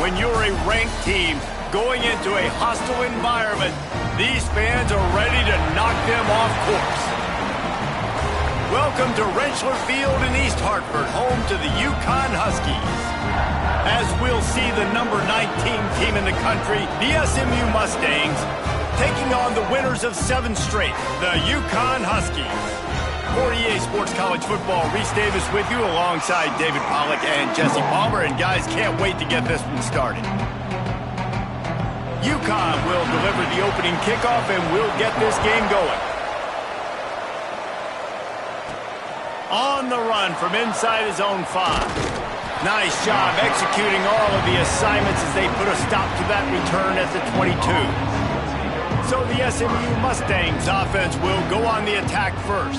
when you're a ranked team going into a hostile environment, these fans are ready to knock them off course. Welcome to Rentschler Field in East Hartford, home to the Uconn Huskies. As we'll see the number 19 team in the country, the SMU Mustangs, taking on the winners of 7 straight, the Uconn Huskies. For EA Sports College Football, Reese Davis with you alongside David Pollack and Jesse Palmer. And guys, can't wait to get this one started. Uconn will deliver the opening kickoff and we'll get this game going. On the run from inside his own 5. Nice job executing all of the assignments as they put a stop to that return at the 22. So the SMU Mustangs offense will go on the attack first.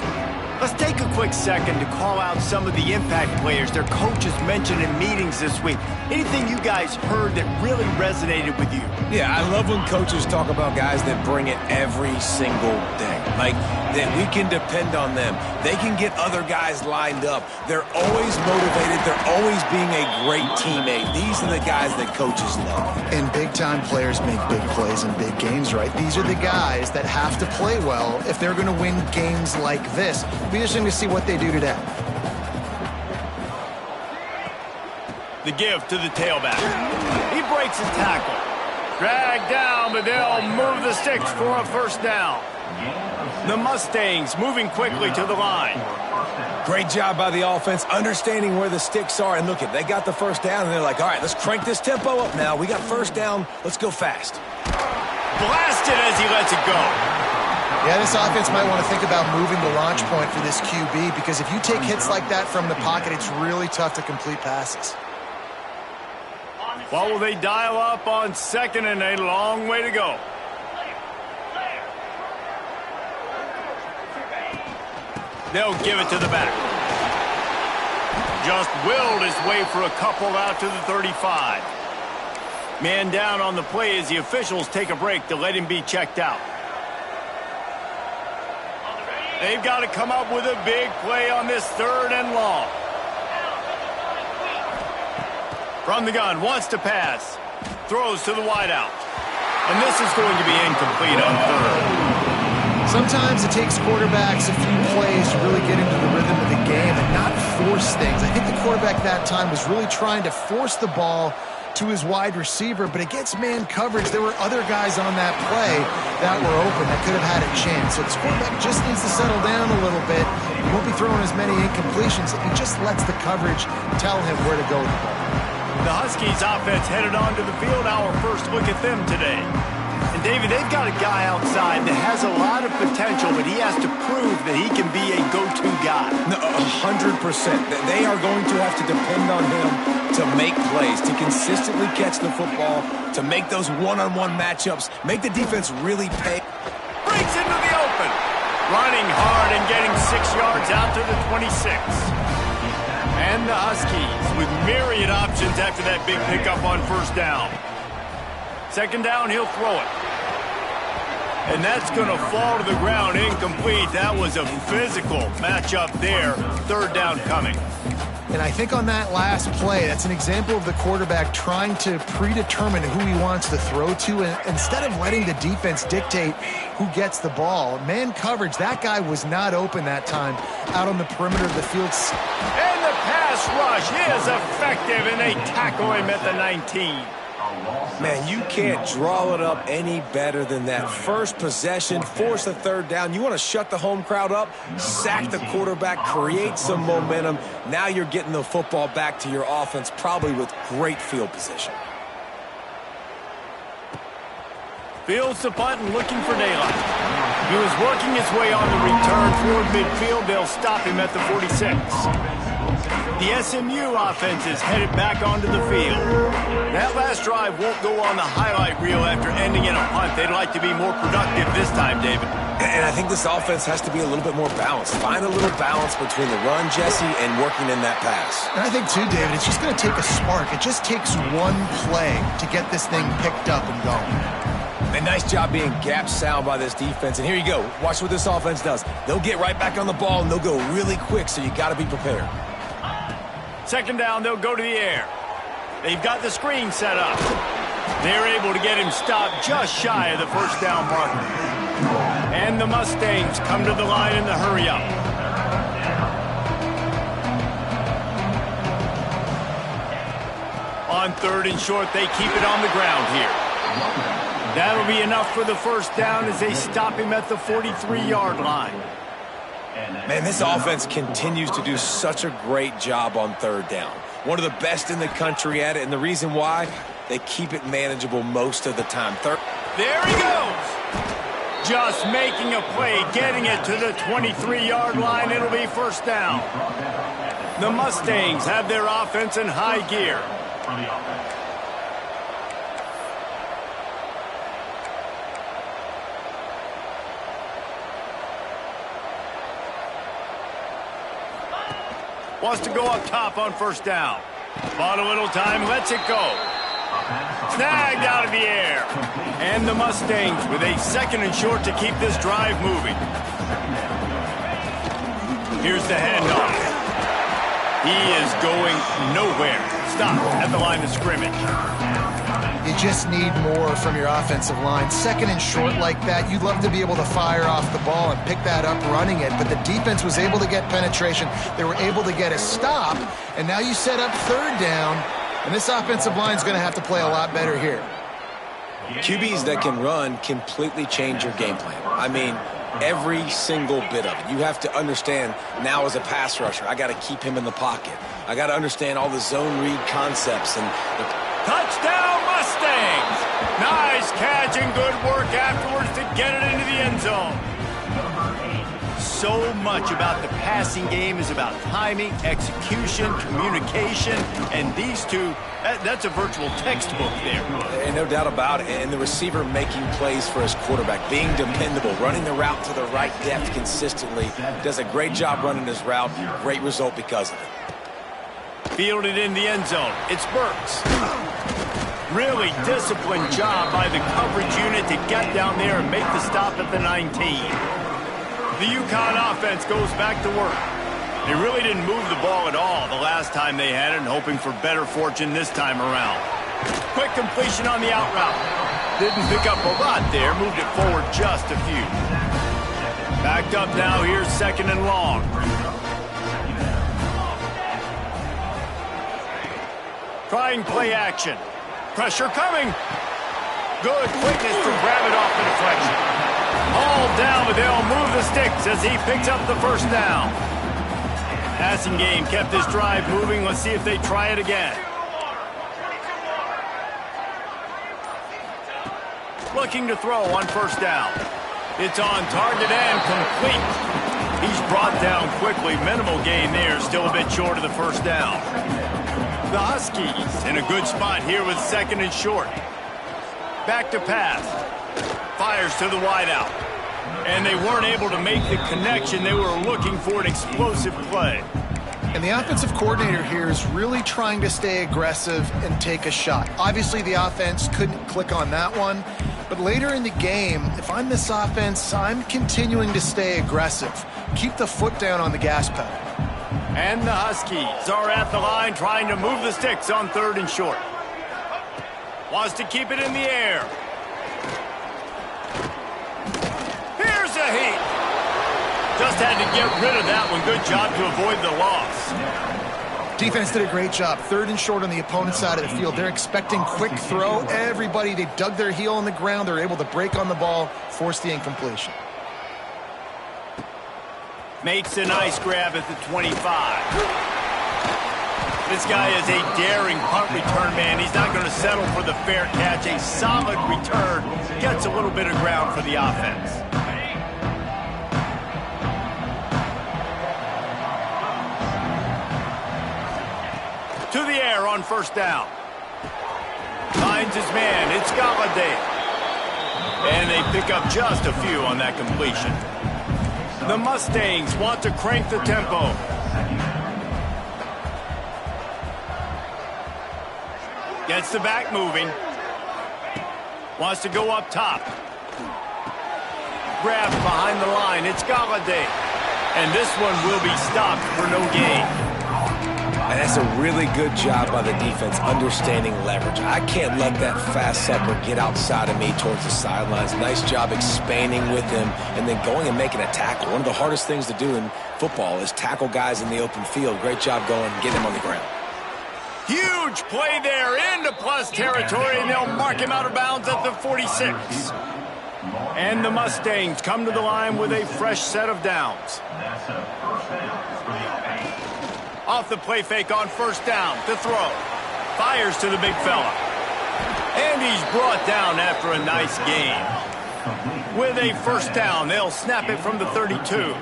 Let's take a quick second to call out some of the impact players their coaches mentioned in meetings this week. Anything you guys heard that really resonated with you? Yeah, I love when coaches talk about guys that bring it every single day. Like, that we can depend on them. They can get other guys lined up. They're always motivated. They're always being a great teammate. These are the guys that coaches love. And big-time players make big plays in big games, right? These are the guys that have to play well if they're going to win games like this. It'll be interesting to see what they do today. The give to the tailback. He breaks his tackle. Dragged down, but they'll move the sticks for a first down. The Mustangs moving quickly to the line. Great job by the offense, understanding where the sticks are. And look, they got the first down, and they're like, all right, let's crank this tempo up now. We got first down. Let's go fast. Blasted as he lets it go. Yeah, this offense might want to think about moving the launch point for this QB, because if you take hits like that from the pocket, it's really tough to complete passes. Well, will they dial up on second and a long way to go? They'll give it to the back. Just willed his way for a couple out to the 35. Man down on the play as the officials take a break to let him be checked out. They've got to come up with a big play on this 3rd and long. From the gun, wants to pass. Throws to the wideout. And this is going to be incomplete on 3rd. Sometimes it takes quarterbacks a few plays to really get into the rhythm of the game and not force things. I think the quarterback that time was really trying to force the ball to his wide receiver, but against man coverage, there were other guys on that play that were open that could have had a chance. So this quarterback just needs to settle down a little bit. He won't be throwing as many incompletions if he just lets the coverage tell him where to go with the ball. The Huskies offense headed onto the field. Our first look at them today. And David, they've got a guy outside that has a lot of potential, but he has to prove that he can be a go-to guy. No, 100%. They are going to have to depend on him to make plays, to consistently catch the football, to make those one-on-one matchups, make the defense really pay. Breaks into the open. Running hard and getting 6 yards out to the 26. And the Huskies with myriad options after that big pickup on first down. Second down, he'll throw it. And that's going to fall to the ground incomplete. That was a physical matchup there. 3rd down coming. And I think on that last play, that's an example of the quarterback trying to predetermine who he wants to throw to, and instead of letting the defense dictate who gets the ball. Man coverage, that guy was not open that time out on the perimeter of the field. And the pass rush is effective, and they tackle him at the 19. Man, you can't draw it up any better than that. First possession, force a 3rd down. You want to shut the home crowd up, sack the quarterback, create some momentum. Now you're getting the football back to your offense, probably with great field position. Fields the punt and looking for daylight. He was working his way on the return toward midfield. They'll stop him at the 46. The SMU offense is headed back onto the field. That last drive won't go on the highlight reel after ending in a punt. They'd like to be more productive this time, David. And I think this offense has to be a little bit more balanced. Find a little balance between the run, Jesse, and working in that pass. And I think, too, David, it's just going to take a spark. It just takes one play to get this thing picked up and going. And nice job being gap sound by this defense. And here you go. Watch what this offense does. They'll get right back on the ball, and they'll go really quick, so you got to be prepared. Second down, they'll go to the air. They've got the screen set up. They're able to get him stopped just shy of the first down marker. And the Mustangs come to the line in the hurry-up. On 3rd and short, they keep it on the ground here. That'll be enough for the first down as they stop him at the 43-yard line. Man, this offense continues to do such a great job on 3rd down. One of the best in the country at it, and the reason why, they keep it manageable most of the time. There he goes! Just making a play, getting it to the 23-yard line. It'll be first down. The Mustangs have their offense in high gear. Wants to go up top on first down. Bought a little time, lets it go. Snagged out of the air. And the Mustangs with a 2nd and short to keep this drive moving. Here's the handoff. He is going nowhere. Stop at the line of scrimmage. You just need more from your offensive line. 2nd and short like that, you'd love to be able to fire off the ball and pick that up running it, but the defense was able to get penetration. They were able to get a stop, and now you set up 3rd down, and this offensive line is going to have to play a lot better here. QBs that can run completely change your game plan. I mean, every single bit of it. You have to understand now as a pass rusher, I got to keep him in the pocket. I got to understand all the zone read concepts and touchdown Mustangs! Nice catch and good work afterwards to get it into the end zone. So much about the passing game is about timing, execution, communication, and these two, that's a virtual textbook there. And no doubt about it. And the receiver making plays for his quarterback, being dependable, running the route to the right depth consistently. Does a great job running his route. Great result because of it. Fielded in the end zone. It's Burks. Really disciplined job by the coverage unit to get down there and make the stop at the 19. The Uconn offense goes back to work. They really didn't move the ball at all the last time they had it, and hoping for better fortune this time around. Quick completion on the out route. Didn't pick up a lot there, moved it forward just a few. Backed up now, here's 2nd and long. Trying play action. Pressure coming. Good quickness to grab it off the deflection. All down, but they'll move the sticks as he picks up the first down. Passing game kept this drive moving. Let's see if they try it again. Looking to throw on first down. It's on target and complete. He's brought down quickly. Minimal gain there. Still a bit short of the first down. The Huskies in a good spot here with 2nd and short. Back to pass. Fires to the wideout. And they weren't able to make the connection. They were looking for an explosive play. And the offensive coordinator here is really trying to stay aggressive and take a shot. Obviously, the offense couldn't click on that one. But later in the game, if I'm this offense, I'm continuing to stay aggressive. Keep the foot down on the gas pedal. And the Huskies are at the line trying to move the sticks on 3rd and short. Wants to keep it in the air. Here's a heat. Just had to get rid of that one. Good job to avoid the loss. Defense did a great job. 3rd and short on the opponent's side of the field. They're expecting quick throw. Everybody, they dug their heel on the ground. They're able to break on the ball, force the incompletion. Makes a nice grab at the 25. This guy is a daring punt return man. He's not going to settle for the fair catch. A solid return. Gets a little bit of ground for the offense. To the air on first down. Finds his man. It's Galladay. And they pick up just a few on that completion. The Mustangs want to crank the tempo. Gets the back moving. Wants to go up top. Grabs behind the line. It's Galladay. And this one will be stopped for no gain. And that's a really good job by the defense understanding leverage. I can't let that fast sucker get outside of me towards the sidelines. Nice job expanding with him and then going and making a tackle. One of the hardest things to do in football is tackle guys in the open field. Great job going and getting him on the ground. Huge play there into plus territory, and they'll mark him out of bounds at the 46. And the Mustangs come to the line with a fresh set of downs. Off the play fake on first down to throw. Fires to the big fella. And he's brought down after a nice gain. With a first down, they'll snap it from the 32.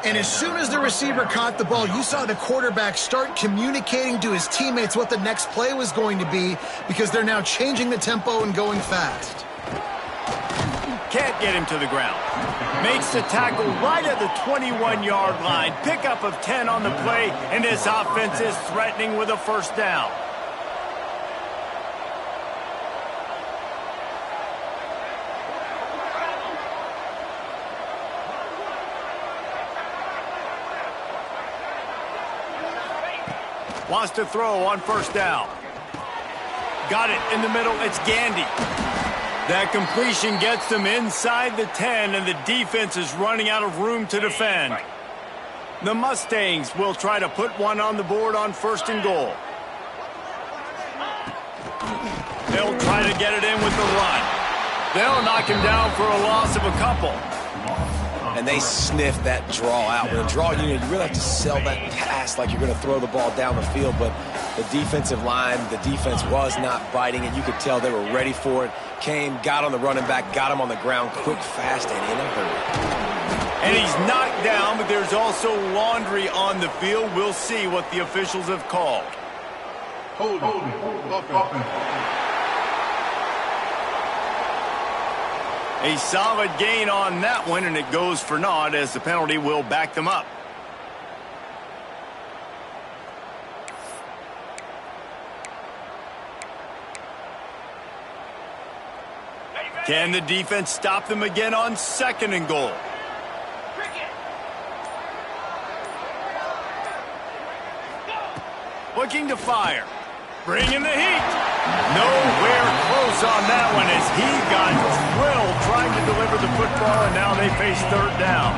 And as soon as the receiver caught the ball, you saw the quarterback start communicating to his teammates what the next play was going to be because they're now changing the tempo and going fast. Can't get him to the ground. Makes the tackle right at the 21-yard line. Pickup of 10 on the play, and this offense is threatening with a first down. Wants to throw on first down. Got it in the middle. It's Gandy. That completion gets them inside the 10, and the defense is running out of room to defend. The Mustangs will try to put one on the board on first and goal. They'll try to get it in with the run. They'll knock him down for a loss of a couple. And they sniff that draw out. With a draw unit, you really have to sell that pass like you're going to throw the ball down the field. But the defensive line, the defense was not biting it. You could tell they were ready for it. Came, got on the running back, got him on the ground quick, fast, and in a hurry. And he's knocked down, but there's also laundry on the field. We'll see what the officials have called. Hold on. A solid gain on that one, and it goes for naught as the penalty will back them up. Can the defense stop them again on second and goal? Looking to fire. Bringing the heat. Nowhere close on that one as he got drilled trying to deliver the football, and now they face third down.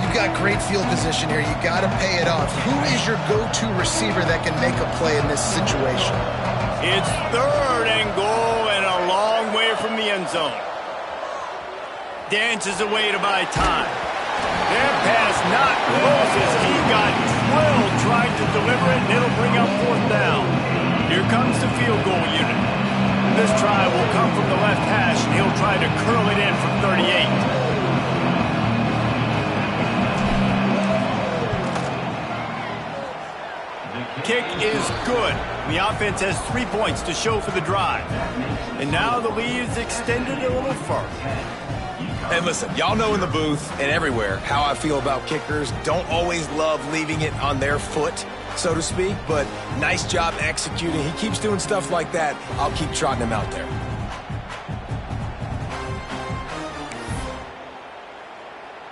You've got great field position here. You got to pay it off. Who is your go-to receiver that can make a play in this situation? It's third and goal and a long way from the end zone. Dances away to buy time. Their pass not close as he got drilled trying to deliver it, and it'll bring up fourth down. Here comes the field goal unit. This try will come from the left hash, and he'll try to curl it in from 38. Kick is good. The offense has 3 points to show for the drive. And now the lead is extended a little further. And listen, y'all know in the booth and everywhere how I feel about kickers. Don't always love leaving it on their foot, so to speak, but nice job executing. He keeps doing stuff like that. I'll keep trotting him out there.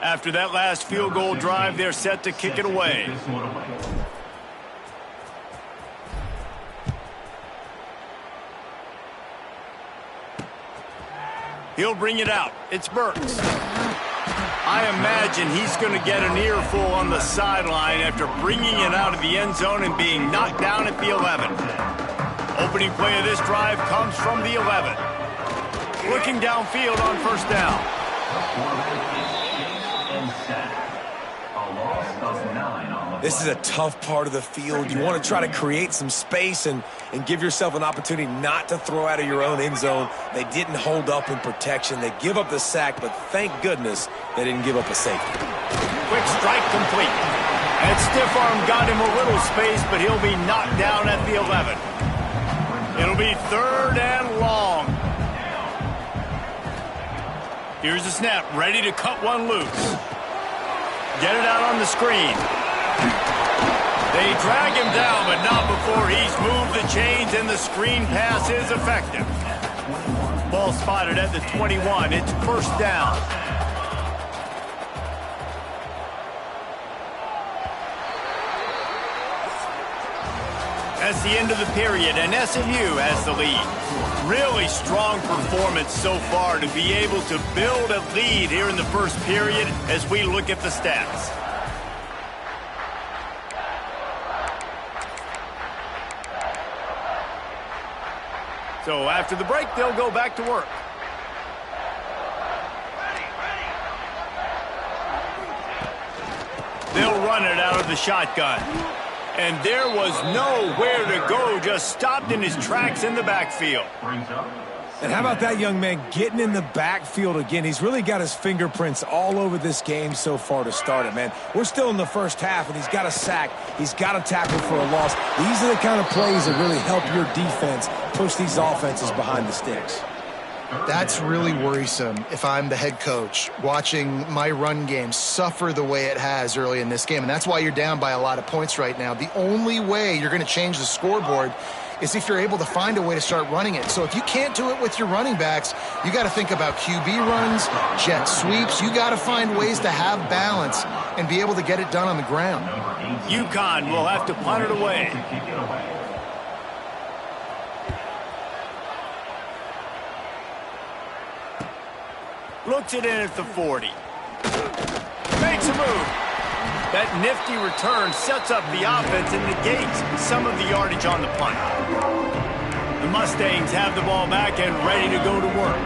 After that last field goal drive, they're set to kick it away. He'll bring it out. It's Burks. I imagine he's going to get an earful on the sideline after bringing it out of the end zone and being knocked down at the 11. Opening play of this drive comes from the 11. Looking downfield on first down. This is a tough part of the field. You want to try to create some space and give yourself an opportunity not to throw out of your own end zone. They didn't hold up in protection. They give up the sack, but thank goodness they didn't give up a safety. Quick strike complete. That stiff arm got him a little space, but he'll be knocked down at the 11. It'll be third and long. Here's the snap, ready to cut one loose. Get it out on the screen. They drag him down, but not before he's moved the chains, and the screen pass is effective. Ball spotted at the 21. It's first down. That's the end of the period, and SMU has the lead. Really strong performance so far to be able to build a lead here in the first period as we look at the stats. So after the break, they'll go back to work. They'll run it out of the shotgun. And there was nowhere to go, just stopped in his tracks in the backfield. And how about that young man getting in the backfield again? He's really got his fingerprints all over this game so far to start it, man. We're still in the first half, and he's got a sack. He's got a tackle for a loss. These are the kind of plays that really help your defense push these offenses behind the sticks. That's really worrisome if I'm the head coach watching my run game suffer the way it has early in this game. And that's why you're down by a lot of points right now. The only way you're going to change the scoreboard is if you're able to find a way to start running it. So if you can't do it with your running backs, you got to think about QB runs, jet sweeps. You got to find ways to have balance and be able to get it done on the ground. Uconn will have to punt it away. Looks it in at the 40. Makes a move. That nifty return sets up the offense and negates some of the yardage on the punt. The Mustangs have the ball back and ready to go to work.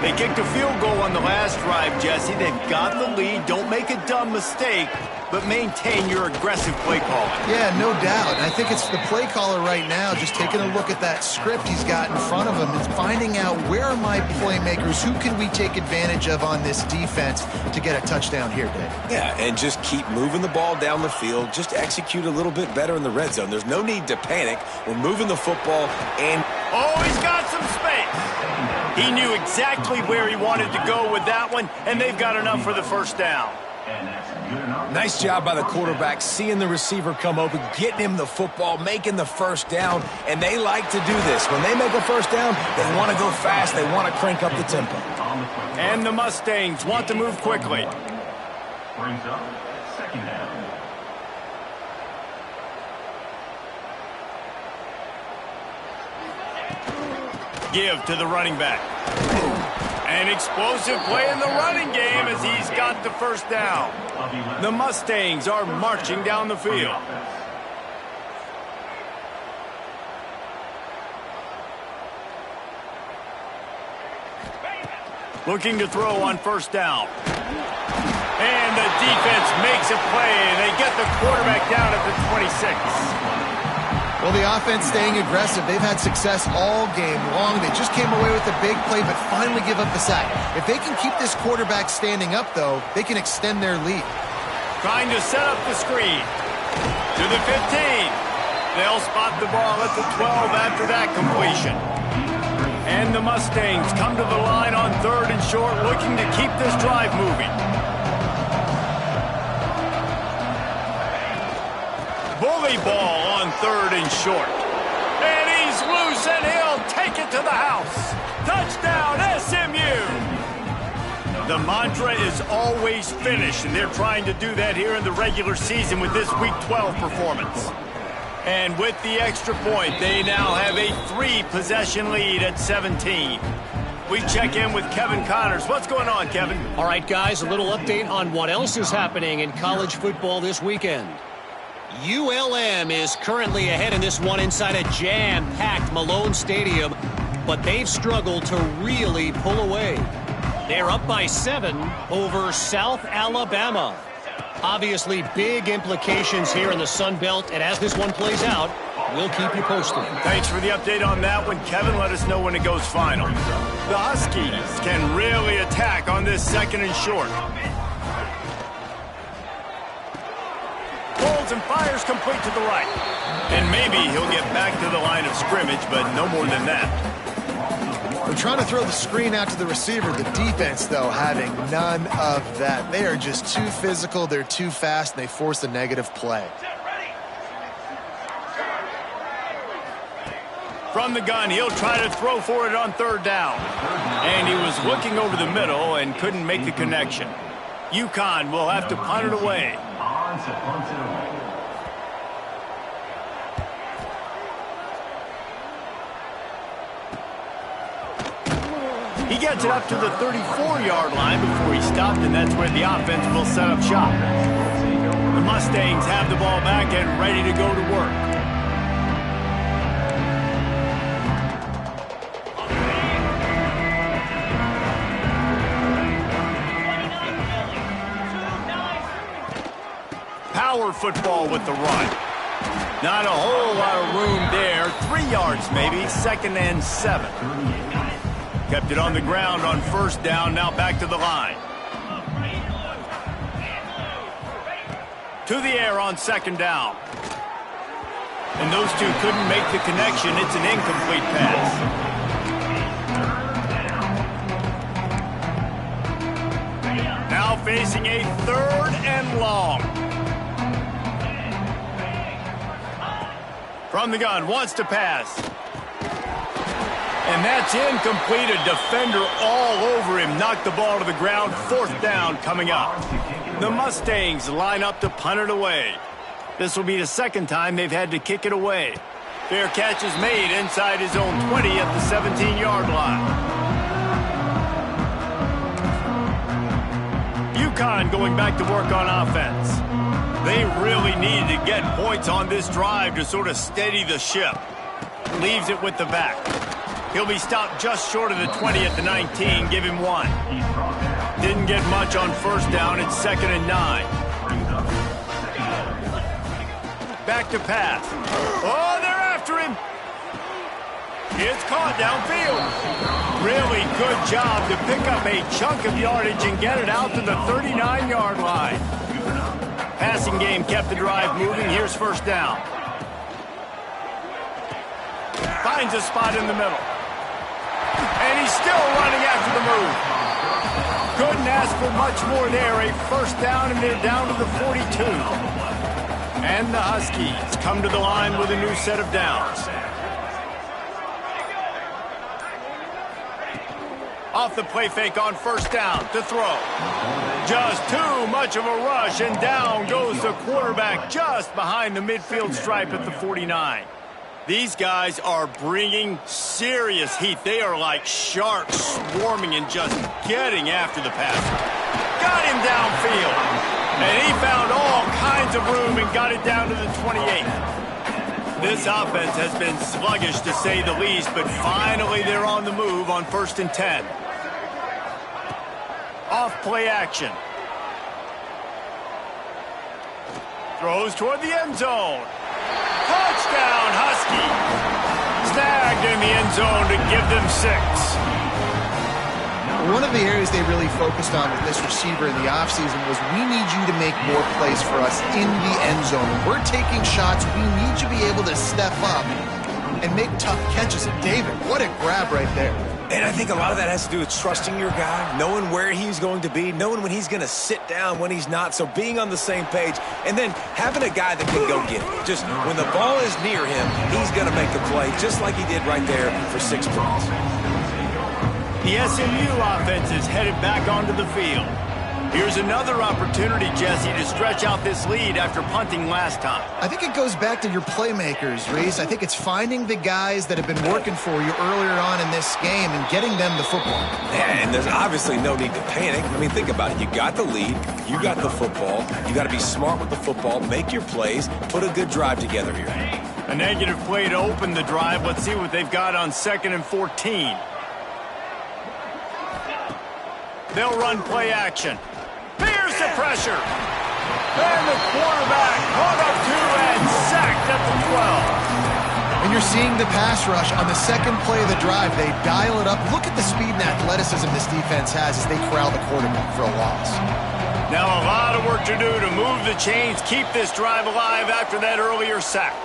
They kicked a field goal on the last drive, Jesse. They've got the lead. Don't make a dumb mistake, but maintain your aggressive play calling. Yeah, no doubt. I think it's the play caller right now just taking a look at that script he's got in front of him and finding out where are my playmakers, who can we take advantage of on this defense to get a touchdown here, Dave. Yeah, and just keep moving the ball down the field. Just execute a little bit better in the red zone. There's no need to panic. We're moving the football and... Oh, he's got some space. He knew exactly where he wanted to go with that one, and they've got enough for the first down. Nice job by the quarterback, seeing the receiver come open, getting him the football, making the first down, and they like to do this. When they make a first down, they want to go fast, they want to crank up the tempo. And the Mustangs want to move quickly. Brings up second down. Give to the running back. An explosive play in the running game as he's got the first down. The Mustangs are marching down the field. Looking to throw on first down. And the defense makes a play. They get the quarterback down at the 26. Well, the offense staying aggressive. They've had success all game long. They just came away with a big play, but finally give up the sack. If they can keep this quarterback standing up, though, they can extend their lead. Trying to set up the screen. To the 15. They'll spot the ball at the 12 after that completion. And the Mustangs come to the line on third and short, looking to keep this drive moving. Bully ball on third and short. And he's loose, and he'll take it to the house. Touchdown, SMU! The mantra is always finish, and they're trying to do that here in the regular season with this Week 12 performance. And with the extra point, they now have a 3-possession lead at 17. We check in with Kevin Connors. What's going on, Kevin? All right, guys, a little update on what else is happening in college football this weekend. ULM is currently ahead in this one inside a jam-packed Malone Stadium, but they've struggled to really pull away. They're up by 7 over South Alabama. Obviously, big implications here in the Sun Belt, and as this one plays out, we'll keep you posted. Thanks for the update on that one, Kevin. Let us know when it goes final. The Huskies can really attack on this second and short. Pulls and fires complete to the right. And maybe he'll get back to the line of scrimmage, but no more than that. They're trying to throw the screen out to the receiver. The defense, though, having none of that. They are just too physical, they're too fast, and they force a negative play. From the gun, he'll try to throw for it on third down. And he was looking over the middle and couldn't make the connection. Uconn will have to punt it away. He gets it up to the 34-yard line before he stopped, and that's where the offense will set up shop. The Mustangs have the ball back and ready to go to work. Power football with the run. Not a whole lot of room there. 3 yards maybe, 2nd and 7. Kept it on the ground on 1st down, now back to the line. To the air on 2nd down. And those two couldn't make the connection. It's an incomplete pass. Now facing a 3rd and long. From the gun, wants to pass. And that's incomplete. A defender all over him. Knocked the ball to the ground. 4th down coming up. The Mustangs line up to punt it away. This will be the 2nd time they've had to kick it away. Fair catch is made inside his own 20 at the 17-yard line. Uconn going back to work on offense. They really needed to get points on this drive to sort of steady the ship. Leaves it with the back. He'll be stopped just short of the 20 at the 19. Give him 1. Didn't get much on 1st down. It's 2nd and 9. Back to pass. Oh, they're after him. It's caught downfield. Really good job to pick up a chunk of yardage and get it out to the 39-yard line. Passing game kept the drive moving. Here's 1st down. Finds a spot in the middle. And he's still running after the move. Couldn't ask for much more there. A 1st down, and they're down to the 42. And the Huskies come to the line with a new set of downs. Off the play fake on 1st down to throw. Just too much of a rush, and down goes the quarterback just behind the midfield stripe at the 49. These guys are bringing serious heat. They are like sharks swarming and just getting after the passer. Got him downfield. And he found all kinds of room and got it down to the 28. This offense has been sluggish to say the least, but finally they're on the move on 1st and 10. Off play action. Throws toward the end zone. Touchdown, Husky. Snagged in the end zone to give them 6. One of the areas they really focused on with this receiver in the offseason was, we need you to make more plays for us in the end zone. When we're taking shots, we need you to be able to step up and make tough catches. And David, what a grab right there. And I think a lot of that has to do with trusting your guy, knowing where he's going to be, knowing when he's going to sit down, when he's not, so being on the same page, and then having a guy that can go get it. Just when the ball is near him, he's going to make the play, just like he did right there for 6 points. The SMU offense is headed back onto the field. Here's another opportunity, Jesse, to stretch out this lead after punting last time. I think it goes back to your playmakers, Reese. I think it's finding the guys that have been working for you earlier on in this game and getting them the football. Yeah, and there's obviously no need to panic. I mean, think about it. You got the lead. You got the football. You got to be smart with the football, make your plays, put a good drive together here. A negative play to open the drive. Let's see what they've got on 2nd and 14. They'll run play action. Here's the pressure. And the quarterback caught up to and sacked at the 12. And you're seeing the pass rush on the 2nd play of the drive. They dial it up. Look at the speed and athleticism this defense has as they corral the quarterback for a loss. Now a lot of work to do to move the chains, keep this drive alive after that earlier sack.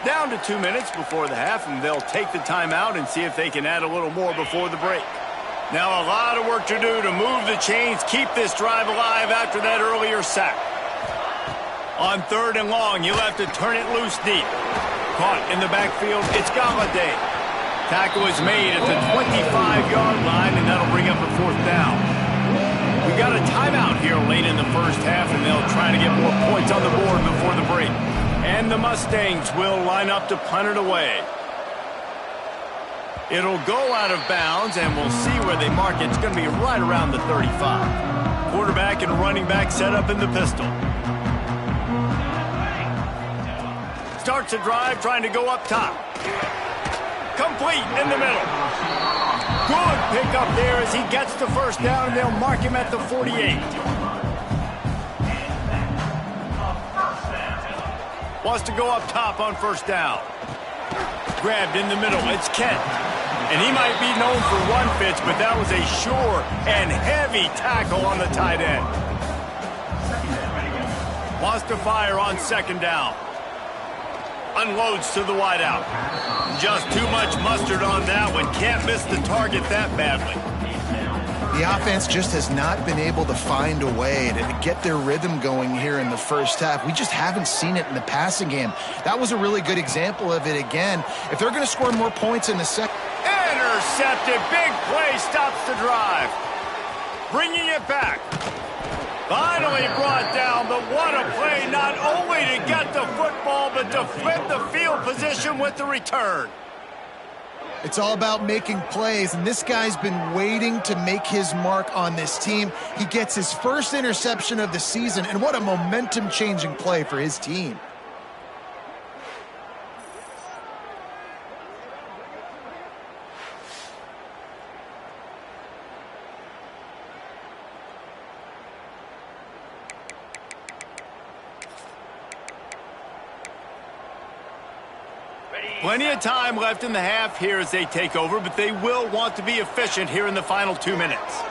Down to 2 minutes before the half, and they'll take the timeout and see if they can add a little more before the break. Now a lot of work to do to move the chains, keep this drive alive after that earlier sack. On 3rd and long, you'll have to turn it loose deep. Caught in the backfield, it's Galladay. Tackle is made at the 25-yard line, and that'll bring up a 4th down. We got a timeout here late in the 1st half, and they'll try to get more points on the board before the break. And the Mustangs will line up to punt it away. It'll go out of bounds, and we'll see where they mark it. It's going to be right around the 35. Quarterback and running back set up in the pistol. Starts a drive trying to go up top. Complete in the middle. Good pickup there as he gets the first down, and they'll mark him at the 48. Wants to go up top on first down. Grabbed in the middle. It's Kent. And he might be known for run fits, but that was a sure and heavy tackle on the tight end. Wants to fire on second down. Unloads to the wideout. Just too much mustard on that one. Can't miss the target that badly. The offense just has not been able to find a way to get their rhythm going here in the first half. We just haven't seen it in the passing game. That was a really good example of it again. If they're going to score more points in the second... Intercepted. Big play stops the drive. Bringing it back. Finally brought down, but what a play, not only to get the football, but to flip the field position with the return. It's all about making plays, and this guy's been waiting to make his mark on this team. He gets his first interception of the season, and what a momentum-changing play for his team. Plenty of time left in the half here as they take over, but they will want to be efficient here in the final 2 minutes.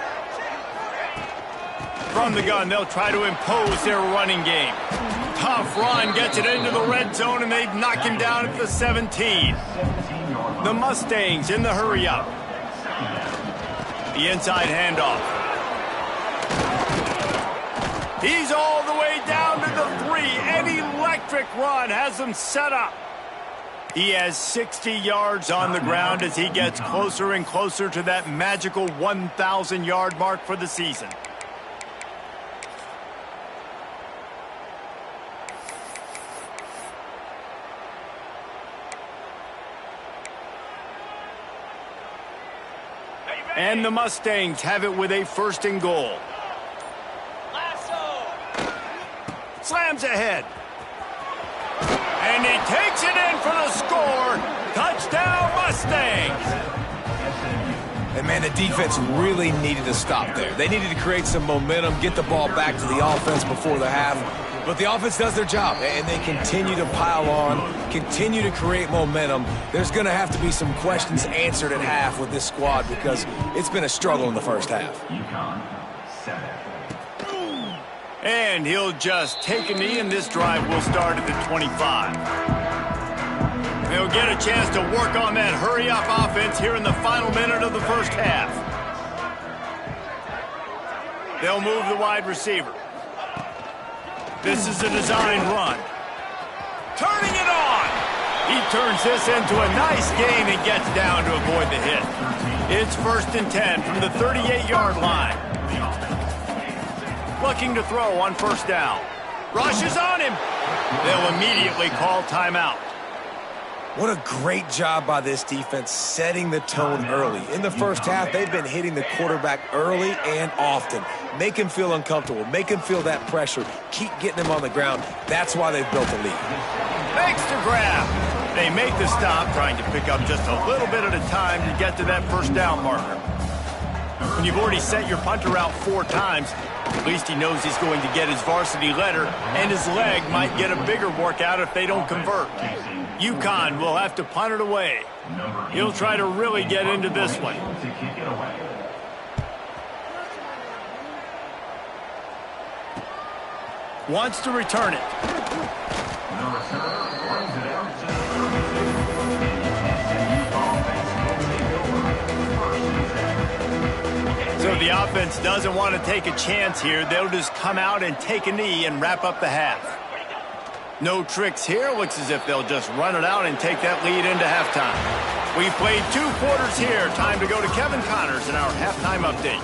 From the gun, they'll try to impose their running game. Tough run, gets it into the red zone, and they knock him down at the 17. The Mustangs in the hurry-up. The inside handoff. He's all the way down to the 3. An electric run has them set up. He has 60 yards on the ground as he gets closer and closer to that magical 1,000-yard mark for the season. And the Mustangs have it with a first and goal. Slams ahead. And he takes it in for the score. Touchdown, Mustangs. And, man, the defense really needed to stop there. They needed to create some momentum, get the ball back to the offense before the half. But the offense does their job, and they continue to pile on, continue to create momentum. There's going to have to be some questions answered at half with this squad because it's been a struggle in the first half. Uconn, 7. And he'll just take a knee, and this drive will start at the 25. They'll get a chance to work on that hurry-up offense here in the final minute of the first half. They'll move the wide receiver. This is a designed run. Turning it on! He turns this into a nice gain and gets down to avoid the hit. It's 1st and 10 from the 38-yard line. Looking to throw on first down. Rushes on him. They'll immediately call timeout. What a great job by this defense setting the tone early. In the first half, they've been hitting the quarterback early and often. Make him feel uncomfortable. Make him feel that pressure. Keep getting him on the ground. That's why they've built a lead. Makes the grab. They make the stop, trying to pick up just a little bit at a time to get to that first down marker. When you've already set your punter out 4 times, at least he knows he's going to get his varsity letter, and his leg might get a bigger workout if they don't convert. Uconn will have to punt it away. He'll try to really get into this one. Wants to return it. So the offense doesn't want to take a chance here. They'll just come out and take a knee and wrap up the half. No tricks here. Looks as if they'll just run it out and take that lead into halftime. We've played 2 quarters here. Time to go to Kevin Connors in our halftime update.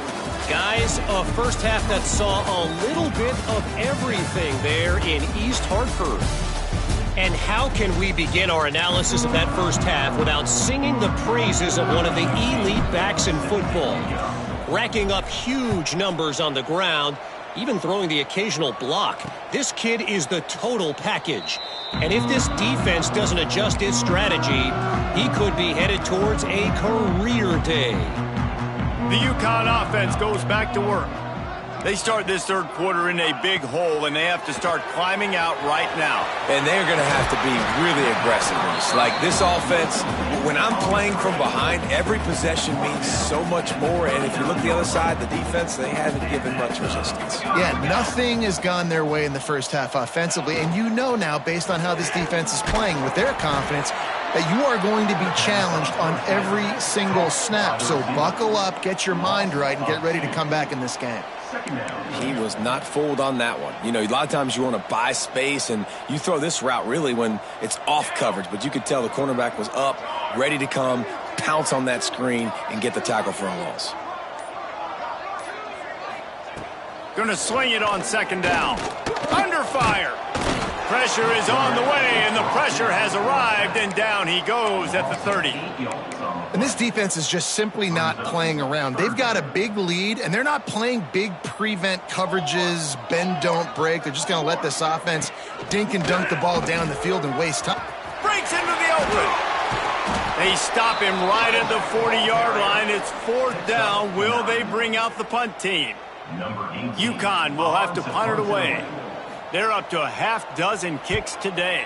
Guys, a first half that saw a little bit of everything there in East Hartford. And how can we begin our analysis of that first half without singing the praises of one of the elite backs in football? Racking up huge numbers on the ground, even throwing the occasional block. This kid is the total package. And if this defense doesn't adjust its strategy, he could be headed towards a career day. The Uconn offense goes back to work. They start this third quarter in a big hole, and they have to start climbing out right now. And they're going to have to be really aggressive. Like this offense, when I'm playing from behind, every possession means so much more. And if you look the other side, the defense, they haven't given much resistance. Yeah, nothing has gone their way in the first half offensively. And you know now, based on how this defense is playing with their confidence, that you are going to be challenged on every single snap. So buckle up, get your mind right, and get ready to come back in this game. He was not fooled on that one. You know, a lot of times you want to buy space, and you throw this route really when it's off coverage. But you could tell the cornerback was up, ready to come, pounce on that screen, and get the tackle for a loss. Going to swing it on second down. Under fire. Pressure is on the way, and the pressure has arrived, and down he goes at the 30. And this defense is just simply not playing around. They've got a big lead, and they're not playing big prevent coverages, bend, don't break. They're just going to let this offense dink and dunk the ball down the field and waste time. Breaks into the open. They stop him right at the 40-yard line. It's fourth down. Will they bring out the punt team? Uconn will have to punt it away. They're up to a half dozen kicks today.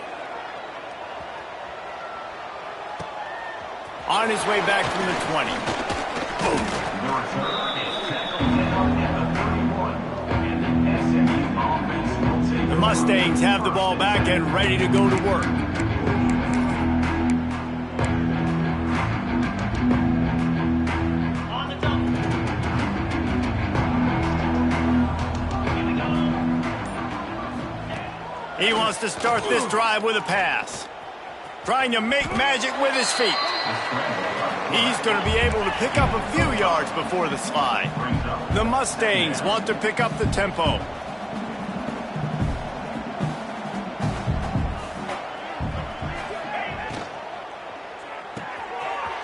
On his way back from the 20. The Mustangs have the ball back and ready to go to work. He wants to start this drive with a pass. Trying to make magic with his feet. He's going to be able to pick up a few yards before the slide. The Mustangs want to pick up the tempo.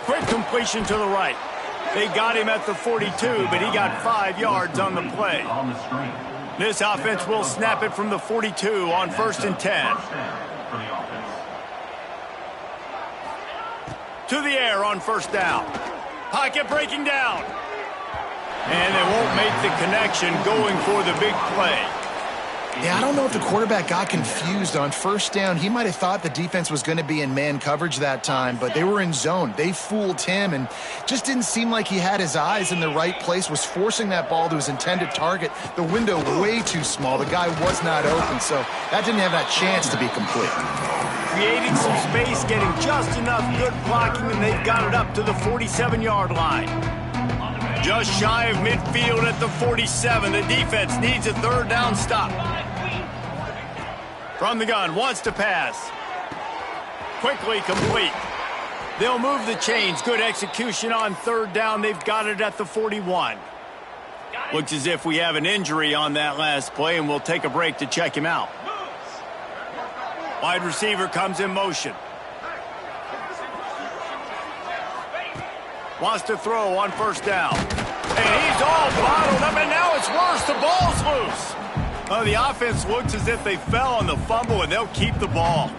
Quick completion to the right. They got him at the 42, but he got 5 yards on the play. This offense will snap it from the 42 on 1st and 10. To the air on 1st down. Pocket breaking down. And they won't make the connection going for the big play. Yeah, I don't know if the quarterback got confused on 1st down. He might have thought the defense was going to be in man coverage that time, but they were in zone. They fooled him and just didn't seem like he had his eyes in the right place, was forcing that ball to his intended target. The window way too small. The guy was not open, so that didn't have that chance to be complete. Creating some space, getting just enough good blocking, and they've got it up to the 47-yard line. Just shy of midfield at the 47. The defense needs a 3rd down stop. From the gun, wants to pass. Quickly complete. They'll move the chains. Good execution on 3rd down. They've got it at the 41. Looks as if we have an injury on that last play, and we'll take a break to check him out. Wide receiver comes in motion. Wants to throw on 1st down. And he's all bottled up, and now it's worse. The ball's loose. The offense looks as if they fell on the fumble, and they'll keep the ball.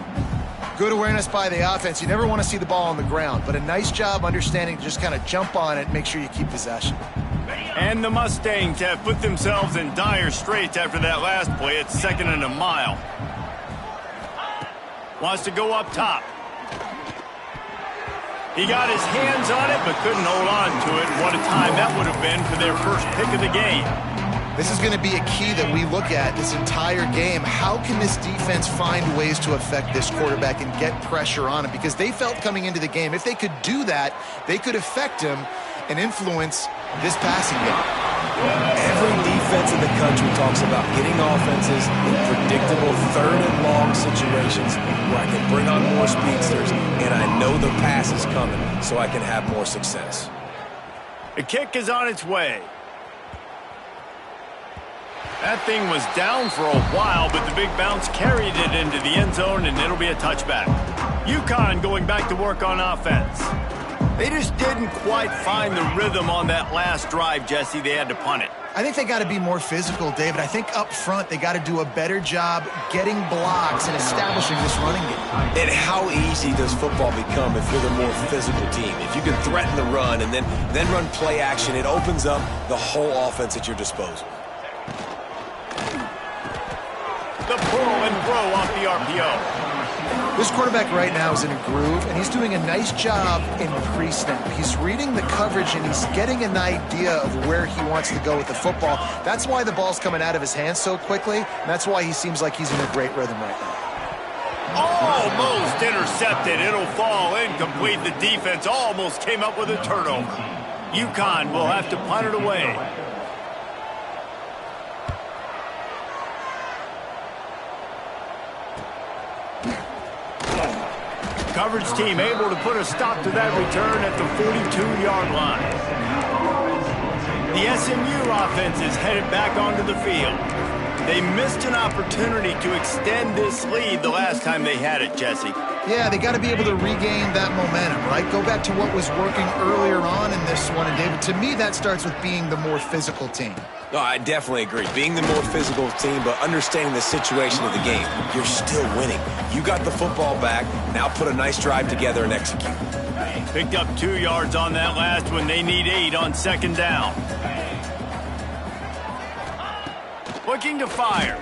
Good awareness by the offense. You never want to see the ball on the ground, but a nice job understanding to just kind of jump on it and make sure you keep possession. And the Mustangs have put themselves in dire straits after that last play. It's 2nd and a mile. Wants to go up top. He got his hands on it, but couldn't hold on to it. What a time that would have been for their first pick of the game. This is going to be a key that we look at this entire game. How can this defense find ways to affect this quarterback and get pressure on him? Because they felt coming into the game, if they could do that, they could affect him and influence this passing game. Every defense in the country talks about getting offenses in predictable 3rd and long situations where I can bring on more speedsters and I know the pass is coming so I can have more success. The kick is on its way. That thing was down for a while, but the big bounce carried it into the end zone, and it'll be a touchback. Uconn going back to work on offense. They just didn't quite find the rhythm on that last drive, Jesse. They had to punt it. I think they got to be more physical, David. I think up front they got to do a better job getting blocks and establishing this running game. And how easy does football become if you're the more physical team? If you can threaten the run and then run play action, it opens up the whole offense at your disposal. The pull and throw off the RPO. This quarterback right now is in a groove, and he's doing a nice job in pre-snap. He's reading the coverage, and he's getting an idea of where he wants to go with the football. That's why the ball's coming out of his hands so quickly, and that's why he seems like he's in a great rhythm right now. Almost intercepted. It'll fall incomplete. The defense almost came up with a turnover. Uconn will have to punt it away. Coverage team able to put a stop to that return at the 42-yard line. The SMU offense is headed back onto the field. They missed an opportunity to extend this lead the last time they had it, Jesse. Yeah, they got to be able to regain that momentum, right? Go back to what was working earlier on in this one. And, David, to me, that starts with being the more physical team. No, I definitely agree. Being the more physical team, but understanding the situation of the game. You're still winning. You got the football back. Now put a nice drive together and execute. Picked up 2 yards on that last one. They need 8 on second down. Looking to fire.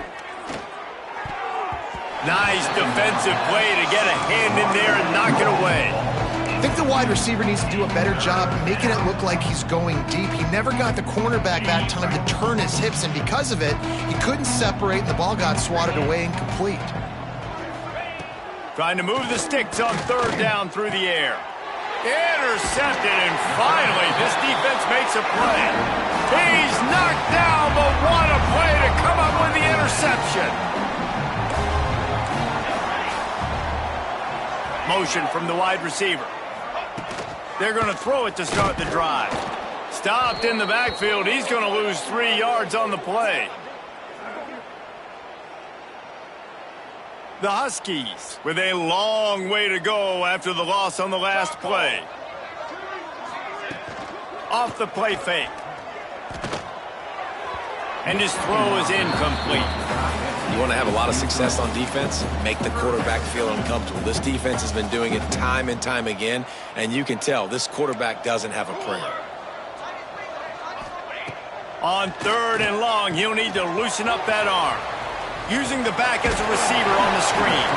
Nice defensive play to get a hand in there and knock it away. I think the wide receiver needs to do a better job making it look like he's going deep. He never got the cornerback that time to turn his hips, and because of it, he couldn't separate, and the ball got swatted away incomplete. Trying to move the sticks on third down through the air. Intercepted, and finally, this defense makes a play. He's knocked down, but what a play to come up with the interception. Motion from the wide receiver. They're going to throw it to start the drive. Stopped in the backfield. He's going to lose 3 yards on the play. The Huskies with a long way to go after the loss on the last play. Off the play fake. And his throw is incomplete. You want to have a lot of success on defense? Make the quarterback feel uncomfortable. This defense has been doing it time and time again, and you can tell this quarterback doesn't have a prayer. On third and long, he'll need to loosen up that arm. Using the back as a receiver on the screen.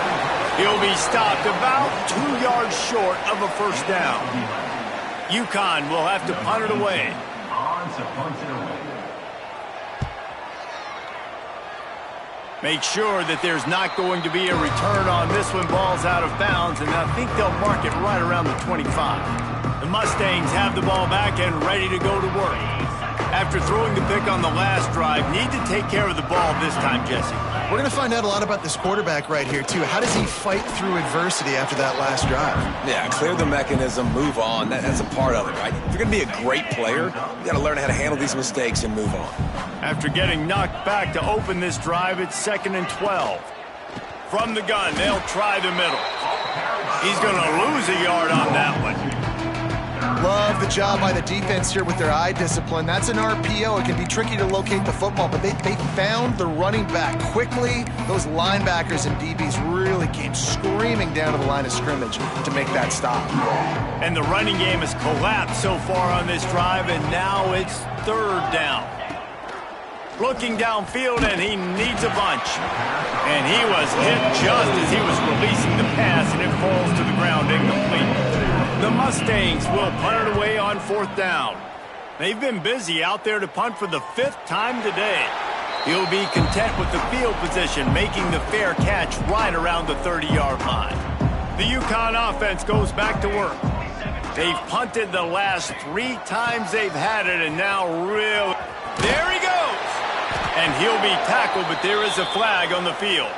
He'll be stopped about 2 yards short of a first down. Uconn will have to punt it away. Make sure that there's not going to be a return on this one. Ball's out of bounds, and I think they'll mark it right around the 25. The Mustangs have the ball back and ready to go to work. After throwing the pick on the last drive, need to take care of the ball this time, Jesse. We're going to find out a lot about this quarterback right here, too. How does he fight through adversity after that last drive? Yeah, clear the mechanism, move on. That's a part of it, right? If you're going to be a great player, you got to learn how to handle these mistakes and move on. After getting knocked back to open this drive, it's 2nd and 12. From the gun, they'll try the middle. He's going to lose a yard on that one. Love the job by the defense here with their eye discipline. That's an RPO. It can be tricky to locate the football, but they found the running back quickly. Those linebackers and DBs really came screaming down to the line of scrimmage to make that stop. And the running game has collapsed so far on this drive, and now it's third down. Looking downfield, and he needs a bunch. And he was hit just as he was releasing the pass, and it falls to the ground incomplete. The Mustangs will punt it away on 4th down. They've been busy out there to punt for the 5th time today. He'll be content with the field position, making the fair catch right around the 30-yard line. The Uconn offense goes back to work. They've punted the last 3 times they've had it, and now really... There he goes! And he'll be tackled, but there is a flag on the field.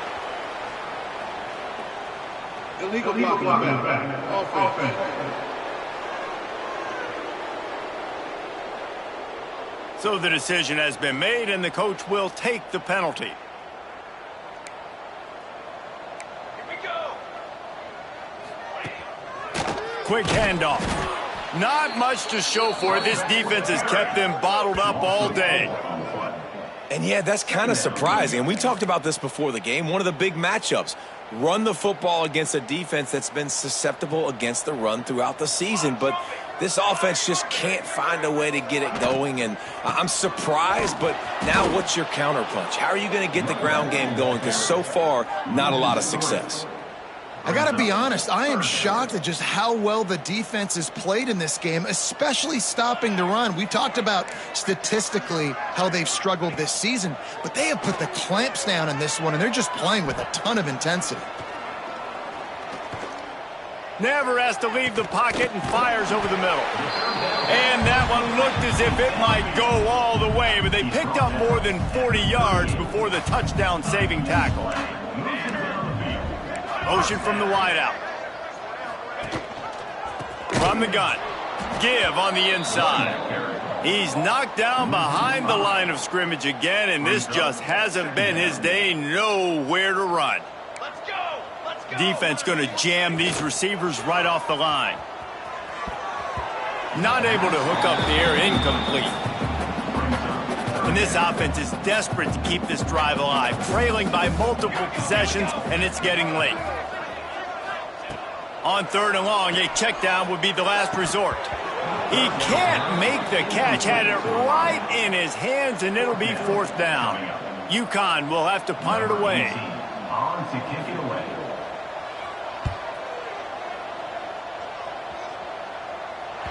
Illegal blocking back. Offense. So the decision has been made, and the coach will take the penalty. Quick handoff. Not much to show for it. This defense has kept them bottled up all day. And yeah, that's kind of surprising. And we talked about this before the game. One of the big matchups. Run the football against a defense that's been susceptible against the run throughout the season. But this offense just can't find a way to get it going. And I'm surprised, but now what's your counterpunch? How are you going to get the ground game going? Because so far, not a lot of success. I got to be honest, I am shocked at just how well the defense has played in this game, especially stopping the run. We talked about statistically how they've struggled this season, but they have put the clamps down in this one, and they're just playing with a ton of intensity. Never has to leave the pocket and fires over the middle. And that one looked as if it might go all the way, but they picked up more than 40 yards before the touchdown-saving tackle. Motion from the wideout. From the gun. Give on the inside. He's knocked down behind the line of scrimmage again, and this just hasn't been his day. Nowhere to run. Let's go. Defense going to jam these receivers right off the line. Not able to hook up there. Incomplete. And this offense is desperate to keep this drive alive, trailing by multiple possessions, and it's getting late. On 3rd and long, a check down would be the last resort. He can't make the catch, had it right in his hands, and it'll be 4th down. Uconn will have to punt it away. On to kick it away.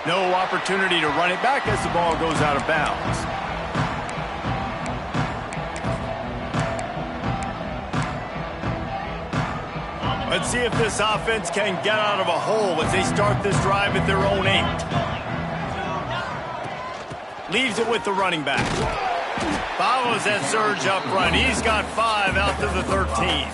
No opportunity to run it back as the ball goes out of bounds. Let's see if this offense can get out of a hole as they start this drive at their own 8. Leaves it with the running back. Follows that surge up front. He's got 5 out to the 13.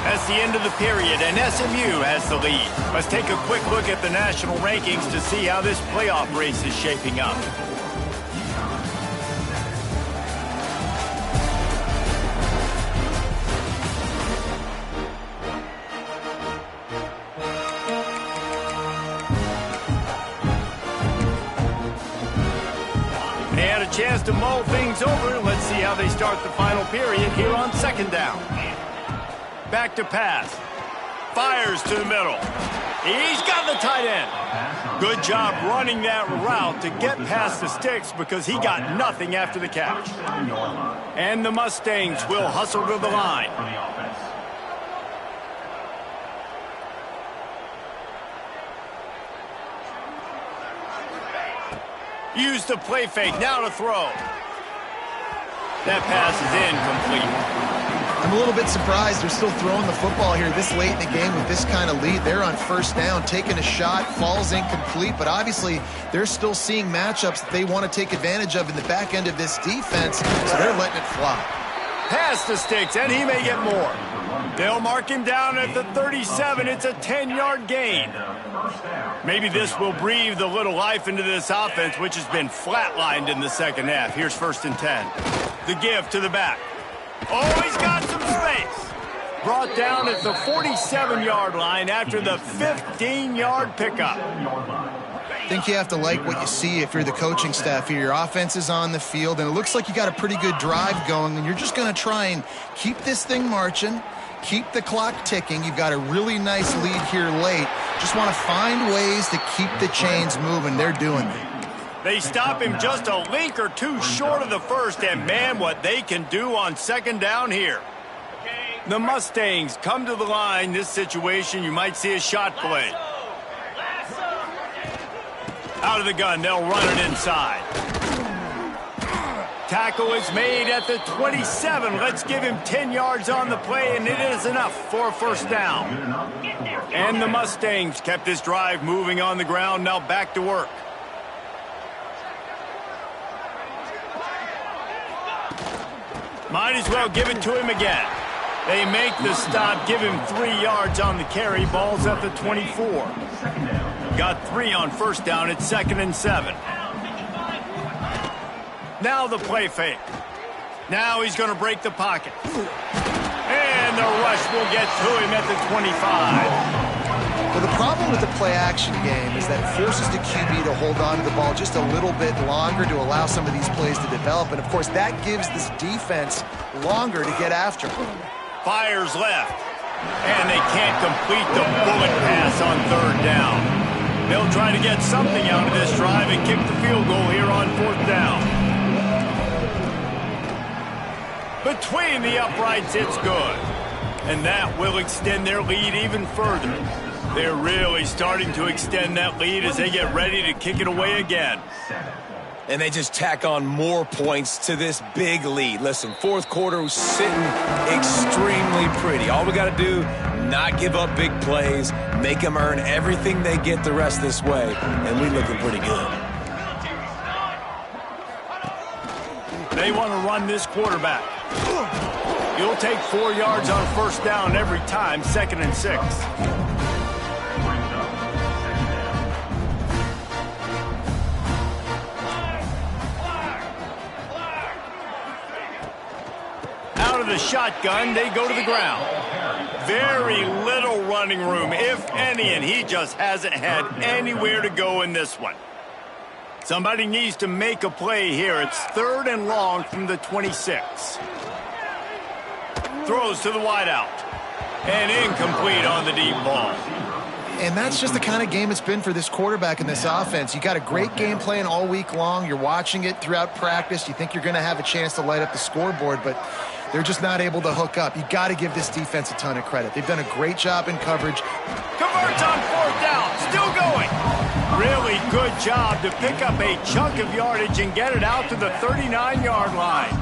That's the end of the period, and SMU has the lead. Let's take a quick look at the national rankings to see how this playoff race is shaping up. Chance to mull things over. Let's see how they start the final period here on 2nd down. Back to pass. Fires to the middle. He's got the tight end. Good job running that route to get past the sticks because he got nothing after the catch. And the Mustangs will hustle to the line. Use the play fake, now to throw. That pass is incomplete. I'm a little bit surprised they're still throwing the football here this late in the game with this kind of lead. They're on 1st down, taking a shot, falls incomplete, but obviously they're still seeing matchups that they want to take advantage of in the back end of this defense, so they're letting it fly. Pass the sticks, and he may get more. They'll mark him down at the 37. It's a 10-yard gain. Maybe this will breathe a little life into this offense, which has been flatlined in the 2nd half. Here's 1st and 10. The give to the back. Oh, he's got some space. Brought down at the 47-yard line after the 15-yard pickup. I think you have to like what you see if you're the coaching staff here. Your offense is on the field, and it looks like you got a pretty good drive going, and you're just going to try and keep this thing marching, keep the clock ticking. You've got a really nice lead here late. Just want to find ways to keep the chains moving. They're doing that. They stop him just a link or two short of the 1st, and man, what they can do on 2nd down here. The Mustangs come to the line. This situation, you might see a shot play. Out of the gun, they'll run it inside. Tackle is made at the 27. Let's give him 10 yards on the play, and it is enough for a 1st down. And the Mustangs kept this drive moving on the ground. Now back to work. Might as well give it to him again. They make the stop, give him 3 yards on the carry. Ball's at the 24. Got 3 on first down. It's 2nd and 7. Now the play fake. Now he's going to break the pocket. And the rush will get to him at the 25. Well, the problem with the play-action game is that it forces the QB to hold on to the ball just a little bit longer to allow some of these plays to develop. And, of course, that gives this defense longer to get after. Fires left. And they can't complete the bullet pass on 3rd down. They'll try to get something out of this drive and kick the field goal here on 4th down. Between the uprights, it's good. And that will extend their lead even further. They're really starting to extend that lead as they get ready to kick it away again. And they just tack on more points to this big lead. Listen, 4th quarter was sitting extremely pretty. All we got to do, not give up big plays, make them earn everything they get the rest this way, and we looking pretty good. They want to run this quarterback. He'll take 4 yards on first down every time, 2nd and 6. Out of the shotgun, they go to the ground. Very little running room, if any, and he just hasn't had anywhere to go in this one. Somebody needs to make a play here. It's 3rd and long from the 26. Throws to the wideout. And incomplete on the deep ball. And that's just the kind of game it's been for this quarterback in this offense. You got a great game plan all week long. You're watching it throughout practice. You think you're going to have a chance to light up the scoreboard, but they're just not able to hook up. You got to give this defense a ton of credit. They've done a great job in coverage. Converts on 4th down. Still going. Really good job to pick up a chunk of yardage and get it out to the 39-yard line.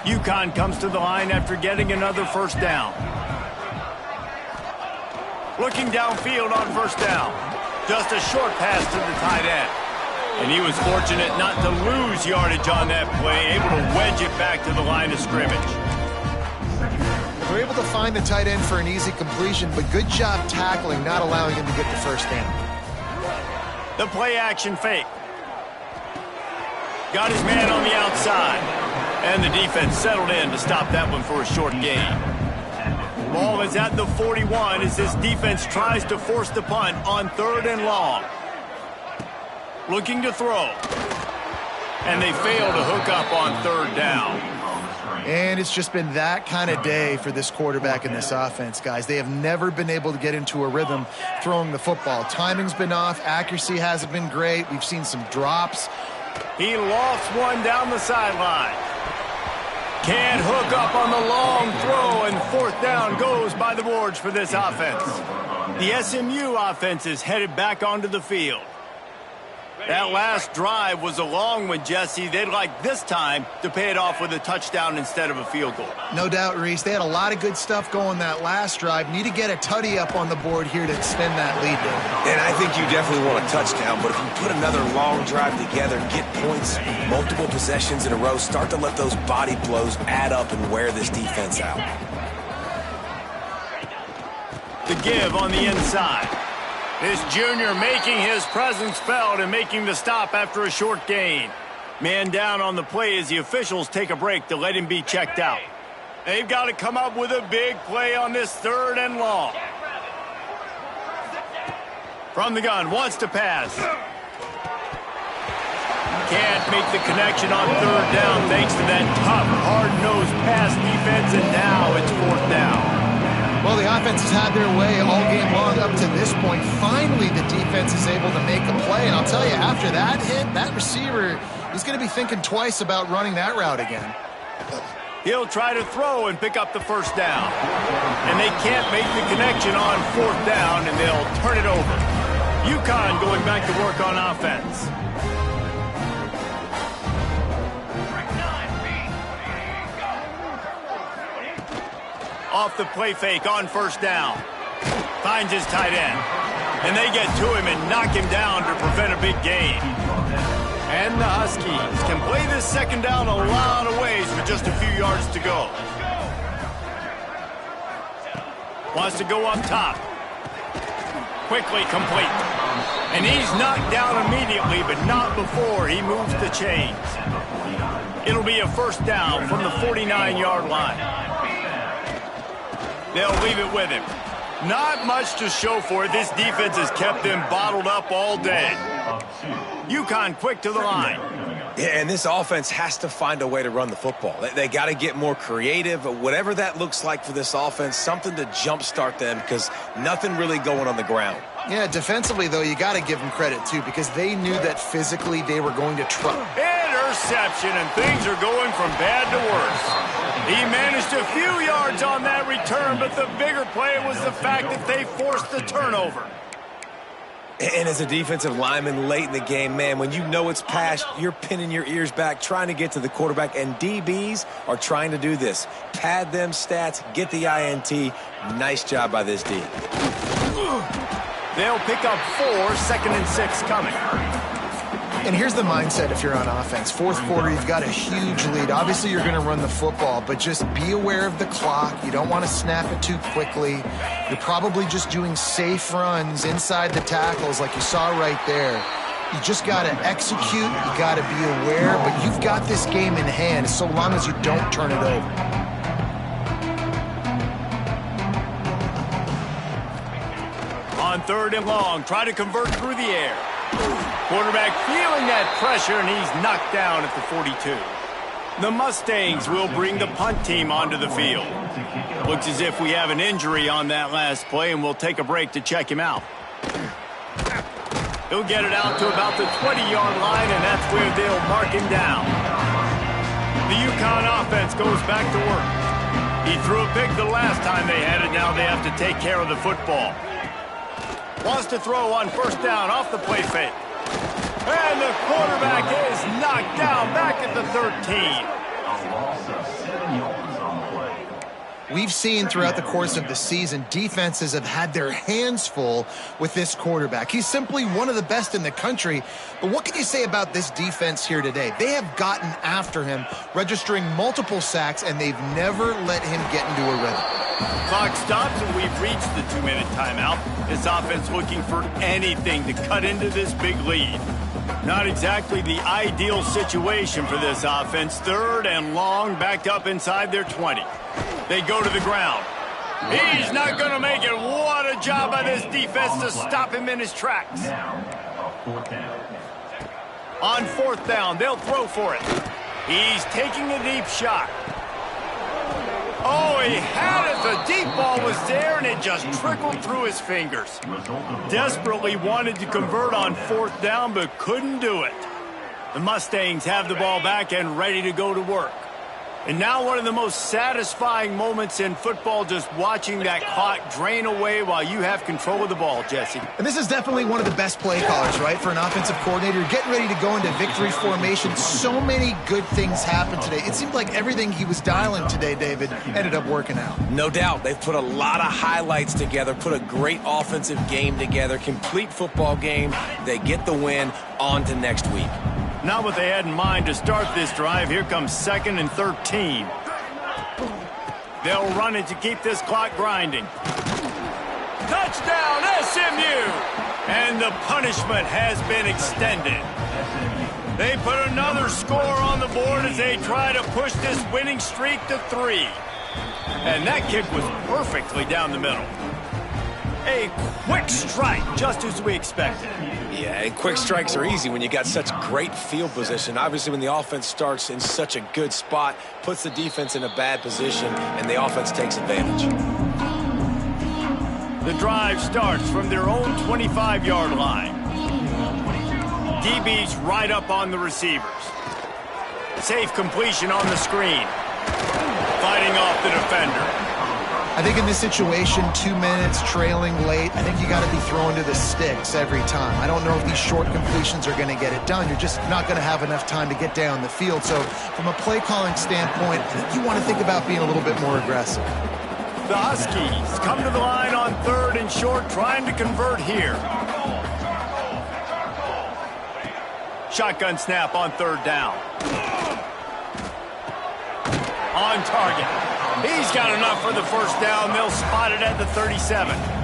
Uconn comes to the line after getting another first down. Looking downfield on first down. Just a short pass to the tight end. And he was fortunate not to lose yardage on that play, able to wedge it back to the line of scrimmage. They're able to find the tight end for an easy completion, but good job tackling, not allowing him to get the first down. The play action fake. Got his man on the outside. And the defense settled in to stop that one for a short gain. Ball is at the 41 as this defense tries to force the punt on 3rd and long. Looking to throw. And they fail to hook up on 3rd down. And it's just been that kind of day for this quarterback in this offense, guys. They have never been able to get into a rhythm throwing the football. Timing's been off. Accuracy hasn't been great. We've seen some drops. He lofts one down the sideline. Can't hook up on the long throw, and 4th down goes by the boards for this offense. The SMU offense is headed back onto the field. That last drive was a long one, Jesse. They'd like this time to pay it off with a touchdown instead of a field goal. No doubt, Reese. They had a lot of good stuff going that last drive. Need to get a tutty up on the board here to extend that lead, though. And I think you definitely want a touchdown, but if you put another long drive together, get points, multiple possessions in a row, start to let those body blows add up and wear this defense out. The give on the inside. This junior making his presence felt and making the stop after a short gain. Man down on the play as the officials take a break to let him be checked out. They've got to come up with a big play on this 3rd and long. From the gun, wants to pass. Can't make the connection on 3rd down thanks to that tough, hard-nosed pass defense, and now it's 4th down. Well, the offense has had their way all game long up to this point. Finally, the defense is able to make a play. And I'll tell you, after that hit, that receiver is going to be thinking twice about running that route again. He'll try to throw and pick up the first down. And they can't make the connection on 4th down, and they'll turn it over. Uconn going back to work on offense. Off the play fake on first down. Finds his tight end. And they get to him and knock him down to prevent a big gain. And the Huskies can play this 2nd down a lot of ways with just a few yards to go. Wants to go up top. Quickly complete. And he's knocked down immediately, but not before he moves the chains. It'll be a first down from the 49-yard line. They'll leave it with him. Not much to show for it. This defense has kept them bottled up all day. Uconn quick to the line. Yeah, and this offense has to find a way to run the football. They got to get more creative, whatever that looks like for this offense, something to jumpstart them because nothing really going on the ground. Yeah, defensively, though, you got to give them credit, too, because they knew that physically they were going to try. Interception, and things are going from bad to worse. He managed a few yards on that return, but the bigger play was the fact that they forced the turnover. And as a defensive lineman late in the game, man, when you know it's past, you're pinning your ears back, trying to get to the quarterback, and DBs are trying to do this. Pad them stats, get the INT. Nice job by this D. They'll pick up 4, 2nd and 6 coming. And here's the mindset if you're on offense. Fourth quarter, you've got a huge lead. Obviously, you're going to run the football, but just be aware of the clock. You don't want to snap it too quickly. You're probably just doing safe runs inside the tackles like you saw right there. You just got to execute. You got to be aware, but you've got this game in hand so long as you don't turn it over. On 3rd and long, try to convert through the air. Quarterback feeling that pressure, and he's knocked down at the 42. The Mustangs will bring the punt team onto the field. Looks as if we have an injury on that last play, and we'll take a break to check him out. He'll get it out to about the 20-yard line, and that's where they'll mark him down. The Uconn offense goes back to work. He threw a pick the last time they had it. Now they have to take care of the football. Wants to throw on 1st down off the play fake. And the quarterback is knocked down back at the 13. We've seen throughout the course of the season, defenses have had their hands full with this quarterback. He's simply one of the best in the country. But what can you say about this defense here today? They have gotten after him, registering multiple sacks, and they've never let him get into a rhythm. Clock stops, and we've reached the 2-minute timeout. This offense looking for anything to cut into this big lead. Not exactly the ideal situation for this offense. 3rd and long, backed up inside their 20. They go to the ground. He's not going to make it. What a job by this defense to stop him in his tracks. On 4th down, they'll throw for it. He's taking a deep shot. Oh, he had it. The deep ball was there, and it just trickled through his fingers. Desperately wanted to convert on 4th down, but couldn't do it. The Mustangs have the ball back and ready to go to work. And now one of the most satisfying moments in football, just watching that clock drain away while you have control of the ball, Jesse. And this is definitely one of the best play callers, right, for an offensive coordinator. Getting ready to go into victory formation. So many good things happened today. It seemed like everything he was dialing today, David, ended up working out. No doubt. They've put a lot of highlights together, put a great offensive game together, complete football game. They get the win. On to next week. Not what they had in mind to start this drive. Here comes 2nd and 13. They'll run it to keep this clock grinding. Touchdown, SMU! And the punishment has been extended. They put another score on the board as they try to push this winning streak to 3. And that kick was perfectly down the middle. A quick strike, just as we expected. Yeah, and quick strikes are easy when you got such great field position. Obviously, when the offense starts in such a good spot, puts the defense in a bad position, and the offense takes advantage. The drive starts from their own 25-yard line. DB's right up on the receivers. Safe completion on the screen. Fighting off the defender. I think in this situation, 2 minutes, trailing late, I think you got to be throwing to the sticks every time. I don't know if these short completions are going to get it done. You're just not going to have enough time to get down the field. So from a play calling standpoint, I think you want to think about being a little bit more aggressive. The Huskies come to the line on 3rd and short, trying to convert here. Shotgun snap on 3rd down. On target. He's got enough for the first down. They'll spot it at the 37.